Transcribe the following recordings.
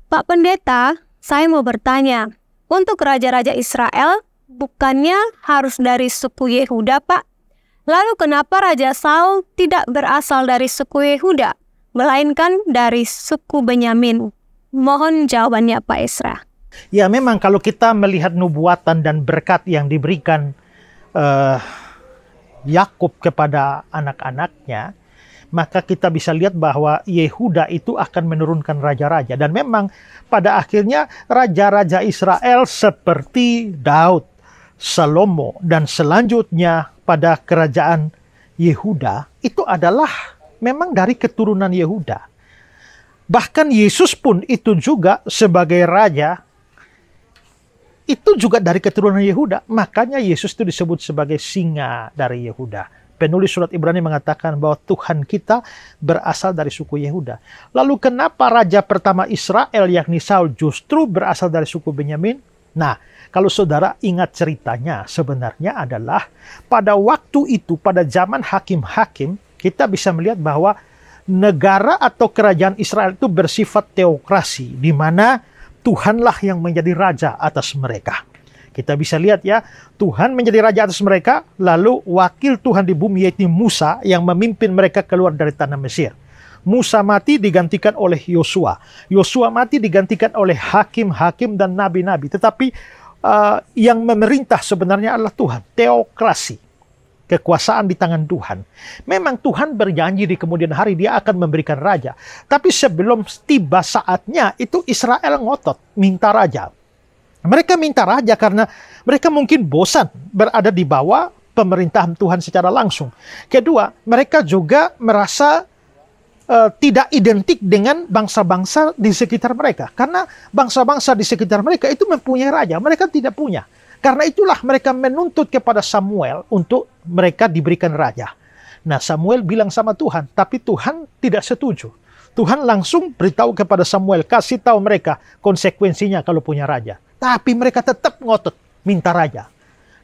Pak Pendeta, saya mau bertanya, untuk raja-raja Israel, bukannya harus dari suku Yehuda, Pak? Lalu kenapa Raja Saul tidak berasal dari suku Yehuda, melainkan dari suku Benyamin? Mohon jawabannya, Pak Ezra. Ya, memang kalau kita melihat nubuatan dan berkat yang diberikan Yakub kepada anak-anaknya, maka kita bisa lihat bahwa Yehuda itu akan menurunkan raja-raja. Dan memang pada akhirnya raja-raja Israel seperti Daud, Salomo, dan selanjutnya pada kerajaan Yehuda itu adalah memang dari keturunan Yehuda. Bahkan Yesus pun itu juga sebagai raja, itu juga dari keturunan Yehuda. Makanya Yesus itu disebut sebagai singa dari Yehuda. Penulis surat Ibrani mengatakan bahwa Tuhan kita berasal dari suku Yehuda. Lalu kenapa raja pertama Israel yakni Saul justru berasal dari suku Benyamin? Nah, kalau saudara ingat ceritanya, sebenarnya adalah pada waktu itu, pada zaman hakim-hakim, kita bisa melihat bahwa negara atau kerajaan Israel itu bersifat teokrasi, di mana Tuhanlah yang menjadi raja atas mereka. Kita bisa lihat ya, Tuhan menjadi raja atas mereka, lalu wakil Tuhan di bumi yaitu Musa yang memimpin mereka keluar dari tanah Mesir. Musa mati digantikan oleh Yosua. Yosua mati digantikan oleh hakim-hakim dan nabi-nabi. Tetapi yang memerintah sebenarnya adalah Tuhan. Teokrasi. Kekuasaan di tangan Tuhan. Memang Tuhan berjanji di kemudian hari dia akan memberikan raja. Tapi sebelum tiba saatnya itu Israel ngotot minta raja. Mereka minta raja karena mereka mungkin bosan berada di bawah pemerintahan Tuhan secara langsung. Kedua, mereka juga merasa tidak identik dengan bangsa-bangsa di sekitar mereka. Karena bangsa-bangsa di sekitar mereka itu mempunyai raja, mereka tidak punya. Karena itulah mereka menuntut kepada Samuel untuk mereka diberikan raja. Nah, Samuel bilang sama Tuhan, tapi Tuhan tidak setuju. Tuhan langsung beritahu kepada Samuel, kasih tahu mereka konsekuensinya kalau punya raja. Tapi mereka tetap ngotot minta raja.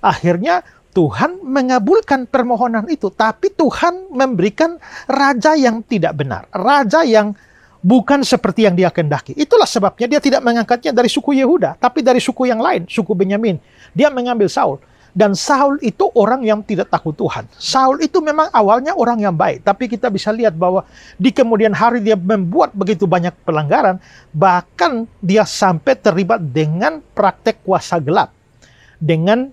Akhirnya Tuhan mengabulkan permohonan itu, tapi Tuhan memberikan raja yang tidak benar, raja yang bukan seperti yang dia kehendaki. Itulah sebabnya dia tidak mengangkatnya dari suku Yehuda, tapi dari suku yang lain, suku Benyamin. Dia mengambil Saul, dan Saul itu orang yang tidak takut Tuhan. Saul itu memang awalnya orang yang baik, tapi kita bisa lihat bahwa di kemudian hari dia membuat begitu banyak pelanggaran, bahkan dia sampai terlibat dengan praktek kuasa gelap, dengan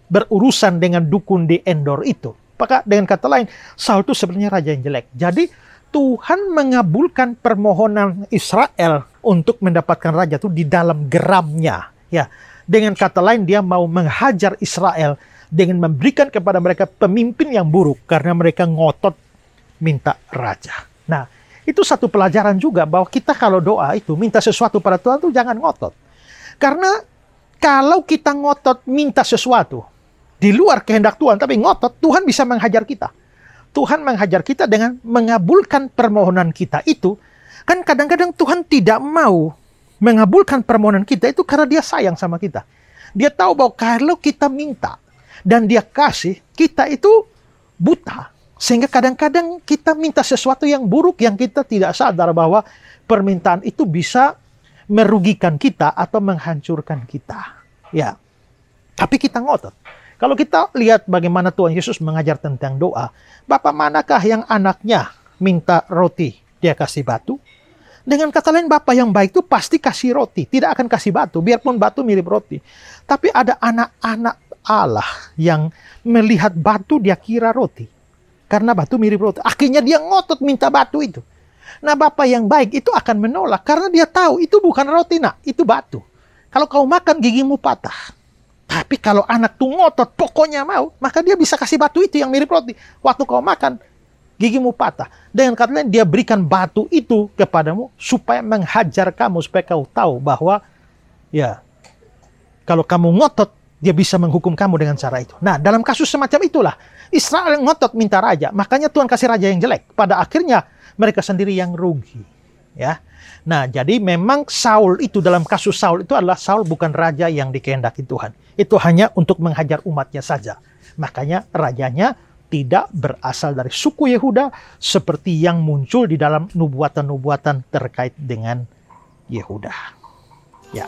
berurusan dengan dukun di Endor itu. Maka dengan kata lain, Saul itu sebenarnya raja yang jelek. Jadi Tuhan mengabulkan permohonan Israel untuk mendapatkan raja itu di dalam geramnya. Ya, dengan kata lain dia mau menghajar Israel dengan memberikan kepada mereka pemimpin yang buruk karena mereka ngotot minta raja. Nah, itu satu pelajaran juga bahwa kita kalau doa itu minta sesuatu pada Tuhan itu jangan ngotot. Karena kalau kita ngotot minta sesuatu di luar kehendak Tuhan, tapi ngotot, Tuhan bisa menghajar kita. Tuhan menghajar kita dengan mengabulkan permohonan kita itu. Kan kadang-kadang Tuhan tidak mau mengabulkan permohonan kita itu karena dia sayang sama kita. Dia tahu bahwa kalau kita minta dan dia kasih, kita itu buta. Sehingga kadang-kadang kita minta sesuatu yang buruk yang kita tidak sadar bahwa permintaan itu bisa merugikan kita atau menghancurkan kita. Ya, tapi kita ngotot. Kalau kita lihat bagaimana Tuhan Yesus mengajar tentang doa, Bapa manakah yang anaknya minta roti, dia kasih batu? Dengan kata lain, Bapa yang baik itu pasti kasih roti, tidak akan kasih batu, biarpun batu mirip roti. Tapi ada anak-anak Allah yang melihat batu dia kira roti. Karena batu mirip roti. Akhirnya dia ngotot minta batu itu. Nah, Bapa yang baik itu akan menolak karena dia tahu itu bukan roti, nak, itu batu. Kalau kau makan gigimu patah. Tapi kalau anak tuh ngotot pokoknya mau, maka dia bisa kasih batu itu yang mirip roti. Waktu kau makan, gigimu patah. Dengan kata lain, dia berikan batu itu kepadamu supaya menghajar kamu, supaya kau tahu bahwa ya kalau kamu ngotot, dia bisa menghukum kamu dengan cara itu. Nah, dalam kasus semacam itulah Israel ngotot minta raja, makanya Tuhan kasih raja yang jelek. Pada akhirnya mereka sendiri yang rugi. Ya. Nah, jadi memang Saul itu, dalam kasus Saul itu adalah Saul bukan raja yang dikehendaki Tuhan. Itu hanya untuk menghajar umatnya saja. Makanya rajanya tidak berasal dari suku Yehuda seperti yang muncul di dalam nubuatan-nubuatan terkait dengan Yehuda. Ya.